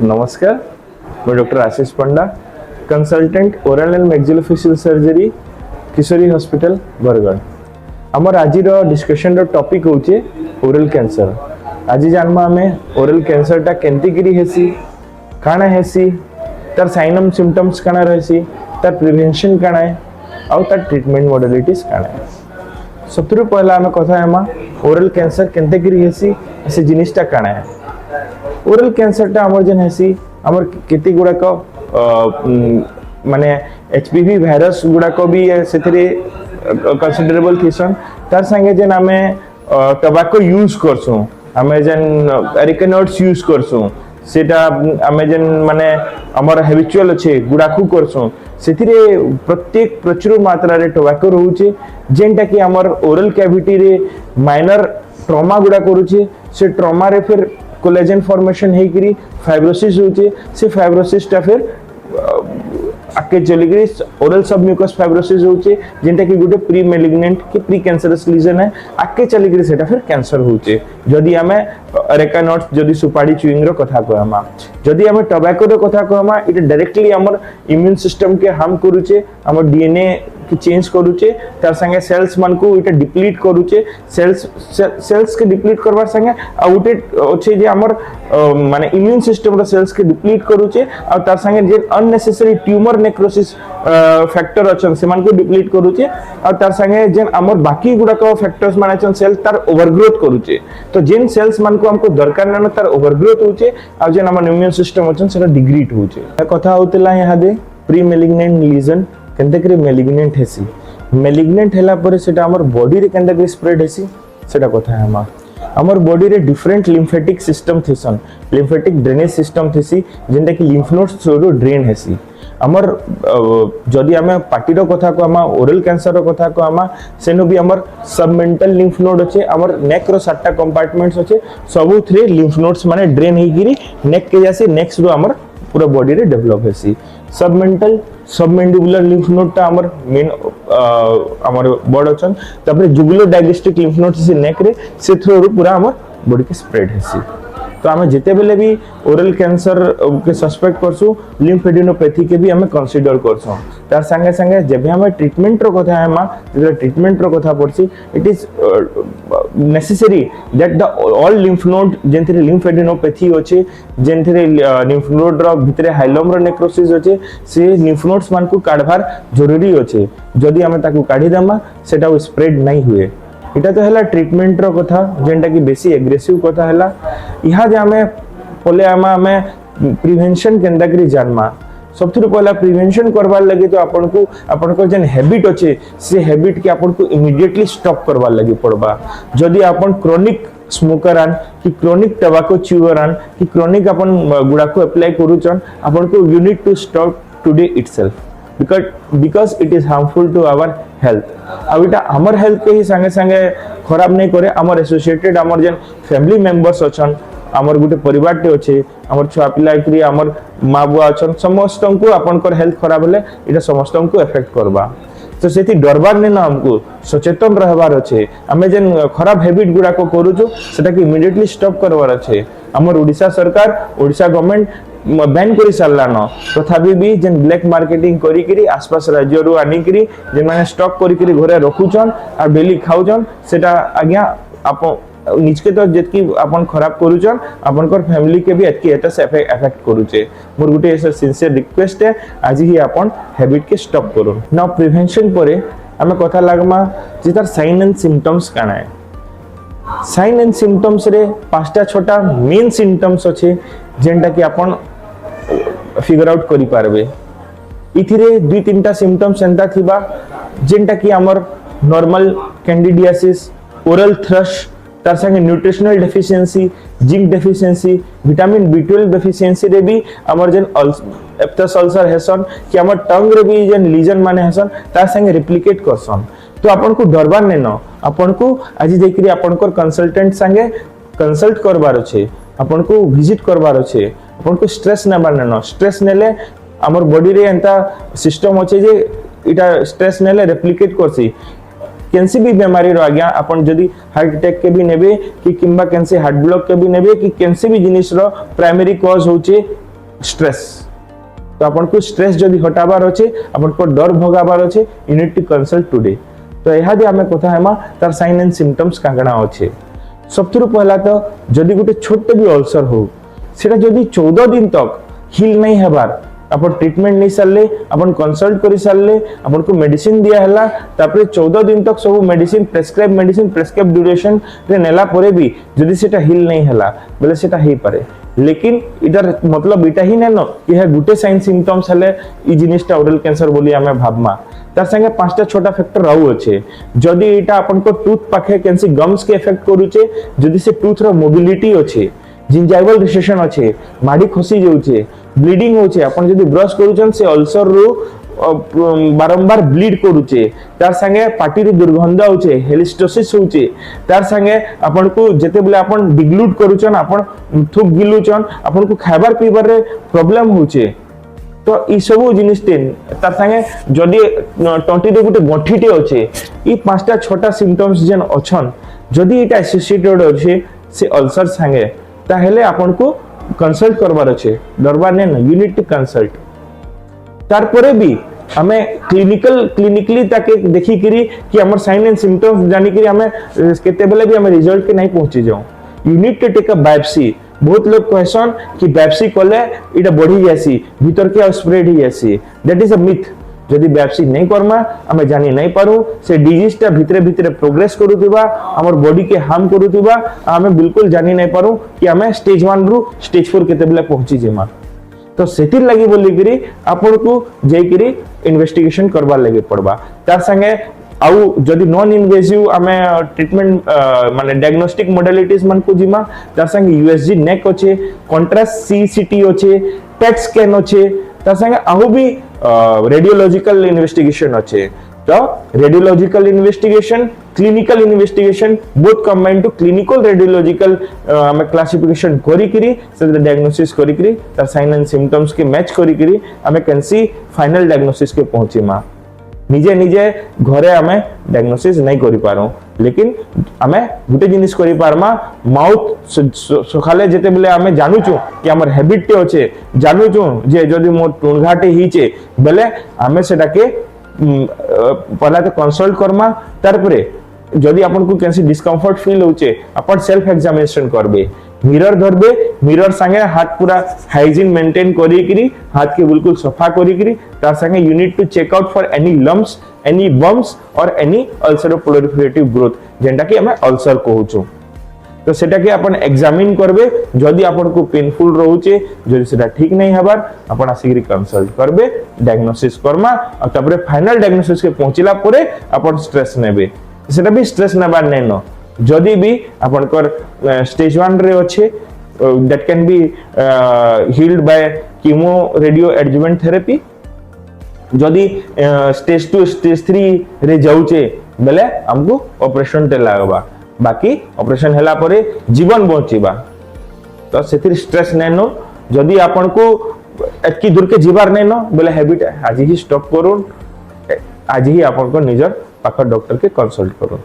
नमस्कार, मैं doctor Ashish Panda, consultant oral and maxillofacial surgery Kishori hospital Bargarh. आमर आज डिस्कशन टॉपिक होचे ओरल कैंसर। आज जानमा हमें ओरल कैंसर टा केंती गिरी हेसी, काना हेसी, तार साइनम सिम्पटम्स काना रहसी, तार प्रिवेंशन काना है और तार ट्रीटमेंट मॉडलिटीज काना है। सबथुरु पहला हमें कथा हेमा ओरल कैंसर केंते गिरी हेसी से जिनिसटा काना है। ओरल कैंसर टा हमर जन हेसी हमर केते गुडा को माने एचपीवी वायरस गुडा को भी सेथरे कंसीडरेबल थिसन। तार संगे जन हमें टोबैको यूज करसु, हमें जन एरिकेनट्स यूज करसु, सेटा हमें जन माने हमर हैबिचुअल अच्छे गुडाकू करसु, सेथिरे प्रत्येक प्रचुर मात्रा रे टोबैको रहउचे जेनटा कि हमर ओरल कैविटी रे माइनर ट्रॉमा गुडा करूचे। से ट्रॉमा रे फिर कोलेजन फॉर्मेशन है करी फाइब्रोसिस होचे, से फाइब्रोसिस टा फिर आके चली गई ओरल सबम्यूकस फाइब्रोसिस होचे जेंटा कि गुटे प्री मैलिग्नेंट कि प्री कैंसरस लीजन है आके चली गई सेटा फिर कैंसर होचे। जदी हमें एरेकानट्स जदी सुपारी चुइंग रो कथा कहमा, जदी हमें टोबैको रो कथा कहमा, इट डायरेक्टली हमर इम्यून सिस्टम के हार्म करूचे, हमर डीएनए कि चेंज करूचे, तार संगे सेल्स मन को इटा डिप्लीट करूचे। सेल्स के डिप्लीट करबार संगे आउटे अच्छे जे हमर माने इम्यून सिस्टम रो सेल्स के डिप्लीट करूचे और तार संगे जे अननेसेसरी ट्यूमर नेक्रोसिस फैक्टर अछन से मन को डिप्लीट करूचे और तार संगे जेन हमर बाकी गुडा को फैक्टर्स माने छन सेल तार ओवरग्रोथ करूचे। तो जेन सेल्स मन को हमको दरकार न तार ओवरग्रोथ होचे और जेन हमर इम्यून सिस्टम अछन सेटा डिग्रेड होचे। कथा होतला यहा दे प्री मैलिग्नेंट लीजन केंते करी मैलिग्नेंट हेसी, मैलिग्नेंट हैला परे सेटा हमर बॉडी रे केंते करी स्प्रेड हेसी सेटा कथा है हमर बॉडी रे डिफरेंट लिम्फेटिक सिस्टम थिसन, लिम्फेटिक ड्रेनेज सिस्टम थिसी जेंटा कि लिम्फ नोड्स थ्रू ड्रेन हेसी। हमर जदी हमें पार्टी रो कथा को हमा ओरल कैंसर रो कथा को हमा सेनो भी हमर सबमेंटल लिम्फ नोड अच्छे, हमर नेक रो 7टा कंपार्टमेंट्स अच्छे, सबु थ्री लिम्फ नोड्स माने ड्रेन ही गिरी नेक के जैसे नेक्स्ट रो हमर पूरा बॉडी रे डेवलप हेसी। सबमेंटल सबमेंडिबुलर लिम्फ नोड टा हमर मेन हमर बॉडी अछन, तापर जुगुलर डायगेस्टिक लिम्फ नोड से नेक रे से थ्रू पूरा हमर बॉडी के स्प्रेड हेसी। तो हमें जिते बेले भी ओरल कैंसर के सस्पेक्ट करसु लिम्फेडिनोपैथी के भी हमें कंसीडर करसु। तार संगे संगे जब हमें ट्रीटमेंट रो कथा है मा जे ट्रीटमेंट रो कथा पड़सी, it is necessary that the all lymph node जेंथरे लिम्फेडिनोपैथी होचे, जेंथरे लिम्फ नोड रो भितरे हाइलम रो नेक्रोसिस होचे, से लिम्फ नोड्स मान को काढबार जरूरी होचे। जदी हमें ताकू काढी देमा सेटा स्प्रेड नहीं हुए। इटा तो हैला ट्रीटमेंट रो कथा जेंटा कि बेसी एग्रेसिव कथा हैला। इहा जे हमें पले हमें प्रिवेंशन केंदा करी जानमा। सबथुरु पहला प्रिवेंशन करबार लगे तो आपन को जन हैबिट अच्छे से हैबिट के आपन को इमीडिएटली स्टॉप करबार लगे पड़बा। जदी आपन क्रोनिक स्मोकर आन कि क्रोनिक टोबैको च्यूअर आन कि क्रोनिक आपन गुडा को अप्लाई करूचन, आपन को you need to stop today itself because it is harmful to our health। अब इटा हमर हेल्थ के ही संगे संगे खराब नहीं करे, हमर एसोसिएटेड हमर जन फैमिली मेंबर्स अछन, हमर गुटे परिवार टे अच्छे, हमर छुआ पिला करी हमर माँ बुआ अछन, समस्त को आपन कर हेल्थ खराब होले इटा समस्त को इफेक्ट करबा। तो सेति डरबार ने ना हमको सचेतन रहबार अच्छे। हमें जन खराब हैबिट गुडा को करूछु सेटा कि इमीडिएटली स्टॉप करबार अच्छे। हमर ओडिशा सरकार ओडिशा गवर्नमेंट बैन करी सारलान, तथापि भी जन ब्लैक मार्केटिंग करी करी आसपास राज्य रो आनी करी जे माने स्टॉक करी करी घरे रखुचन और डेली खाउचन, सेटा आज्ञा आप निजके तो जेतकी अपन खराब करूचन अपन कर फैमिली के भी एतकी एटा से इफेक्ट करूचे। मोर गुटे ऐसा सिंसियर रिक्वेस्ट है आज ही अपन हैबिट के स्टॉप करो। नाउ प्रिवेंशन परे हमें कथा लागमा जे तार साइन एंड सिम्पटम्स काना है। साइन एंड सिम्पटम्स रे 5टा 6टा मेन सिम्पटम्स अच्छे जेंटा कि अपन फिगर आउट करि पारबे। इथिरे 2-3टा सिम्पटम्स एंता थिबा जेंटा कि हमर नॉर्मल कैंडिडियासिस, ओरल थ्रश, तार संगे nutritional deficiency, zinc deficiency, vitamin B12 deficiency रे भी हमर जन एप्थस अल्सर हेसन कि हमर टंग रे भी जन लीजन माने हेसन तार संगे रिप्लिकेट करसन। तो अपन को डरबार ने न, अपन को आज देखिए अपन को कंसल्टेंट संगे कंसल्ट करबार छे, अपन को विजिट करबार छे, अपन को स्ट्रेस नेबार न। स्ट्रेस नेले हमर बॉडी रे एंता सिस्टम अच्छे जे इटा स्ट्रेस नेले रेप्लिकेट करसी। केनसी भी बीमारी रो आज्ञा अपन जदी हार्ट अटैक के भी नेबे कि किंबा केनसी हार्ट ब्लॉक के भी नेबे कि केनसी भी जिनिस रो प्राइमरी कॉज होचे स्ट्रेस। तो आपन को स्ट्रेस जदि हटाबार अच्छे, आपन को डर भगाबार अच्छे, you need to consult today. तो यह आम कथा हेमा तार साइन एंड सिम्पटम्स कांगणा अच्छे। सबथुरु पहला तो जदि गोटे छोटे भी अल्सर हो सेटा जदि 14 दिन तक हिल नहीं हेबार, अपन ट्रीटमेंट नहीं सारले, अपन कंसल्ट करि सारले, अपन को मेडिसिन दिया हला, तापरे 14 दिन तक सब मेडिसिन प्रेस्क्राइब ड्यूरेशन रे नेला परे भी जदि सेटा हिल नहीं हला बेले सेटा हेई पारे। लेकिन इधर मतलब इटा ही नेनो कि है गुटे साइन सिम्पटम्स हले ई जिनिसटा ओरल कैंसर बोली आमे भाबमा। तार संगे पांचटा छोटा फैक्टर रहू अच्छे। जदि इटा अपन को टूथ पाखे कैंसी गम्स के इफेक्ट करूचे, जदि से टूथ रो मोबिलिटी अच्छे, जिंजाइवल रिसेशन अच्छे, माड़ी खसी जाउचे, ब्लीडिंग होचे, अपन जदि ब्रश करूचन से अल्सर रो बारंबार ब्लीड करूचे, तार संगे पाटी रे दुर्गंध होचे, हेलिस्टोसिस होचे, तार संगे अपन को जेते बेले अपन डिग्लूट करूचन, अपन थुक गिलुचन, अपन को खाइबार पीबार रे प्रॉब्लम होचे। तो ई सब जिनिस तार संगे जदि टंटी रे गुटे गंठीटे अच्छे, ई पांचटा छोटा सिम्पटम्स जेन अछन जदि इटा एसोसिएटेड अच्छे से अल्सर संगे, ताहेले अपन को कंसल्ट करबार अच्छे, डरबार नै, यू नीड टू कंसल्ट। तार परे भी हमें क्लिनिकली ताके देखि करी कि हमर साइन एंड सिम्पटम्स जानि करी हमें केते बेले भी हमें रिजल्ट के नहीं पहुंची जाऊ। You need to take a biopsy. बहुत लोग कहसन कि बायोप्सी कले इटा बढ़ी जासी, भीतर के स्प्रेड ही जासी, दैट इज अ मिथ। जदि बायोप्सी नहीं करमा हमें जानि नहीं पारू से डिजीज टा भितरे भितरे प्रोग्रेस करूथिबा, हमर बॉडी के हार्म करूथिबा, हमें बिल्कुल जानि नहीं पारू कि हमें स्टेज 1 रु स्टेज 4 केते बेले पहुंची जेमा। तो सेतिर लगी बोली करी आपन को जई करी इन्वेस्टिगेशन करबा लगे पड़बा। तार संगे आउ जदि नॉन इन्वेसिव हमें ट्रीटमेंट माने डायग्नोस्टिक मोडालिटीज मन को जिमा, तार संगे यूएसजी नेक अच्छे, कॉन्ट्रास्ट सीसीटी अच्छे, पेट स्कैन अच्छे, तार संगे आउ भी रेडियोलॉजिकल इन्वेस्टिगेशन अच्छे। तो radiological investigation, clinical investigation both combine to clinical radiological हमें क्लासिफिकेशन करी करी से डायग्नोसिस करी करी तार साइन एंड सिम्पटम्स के मैच करी करी हमें कैंसी फाइनल डायग्नोसिस के पहुंची मा। निजे निजे घरे हमें डायग्नोसिस नहीं करि पारो, लेकिन हमें गुटे जिनिस करि पारमा, माउथ सखाले जेते बेले हमें जानू छु कि हमर हैबिट टे होचे, जानू छु जे जदि मोर टुनघाटे हिचे बेले हमें सेटा के पहला तो कंसल्ट करमा। तार परे जदि अपन को कैंसी डिस्कम्फर्ट फील होचे अपन सेल्फ एग्जामिनेशन करबे, मिरर धरबे, मिरर संगे हाथ पूरा हाइजीन मेंटेन करी करी हाथ के बिल्कुल सफा करी करी, तार संगे you need to check out for any lumps, any bumps और एनी अल्सर प्रोलिफरेटिव ग्रोथ जेंटा कि हमें अल्सर कहूछु। तो सेटा के अपन एग्जामिन करबे, जदि अपन को पेनफुल रहउचे, जदि सेटा ठीक नहीं हबार अपन आसिकरी कंसल्ट करबे, डायग्नोसिस करमा और तबरे फाइनल डायग्नोसिस के पहुंचिला परे अपन स्ट्रेस नेबे। सेटा भी स्ट्रेस नेबार नै न, जदि भी अपन कर स्टेज 1 रे अच्छे that can be healed by chemo radio adjuvant therapy, जदि स्टेज 2 स्टेज 3 रे जाउचे बेले हमको ऑपरेशन ते लागबा, बाकी ऑपरेशन हला परे जीवन बचिबा। तो सेतिर स्ट्रेस नै न, जदि अपन को एतकी दूर के जीवार नै न बेले हैबिट आज ही स्टॉप करून, आज ही अपन को निजर पाखर डॉक्टर के कंसल्ट करून।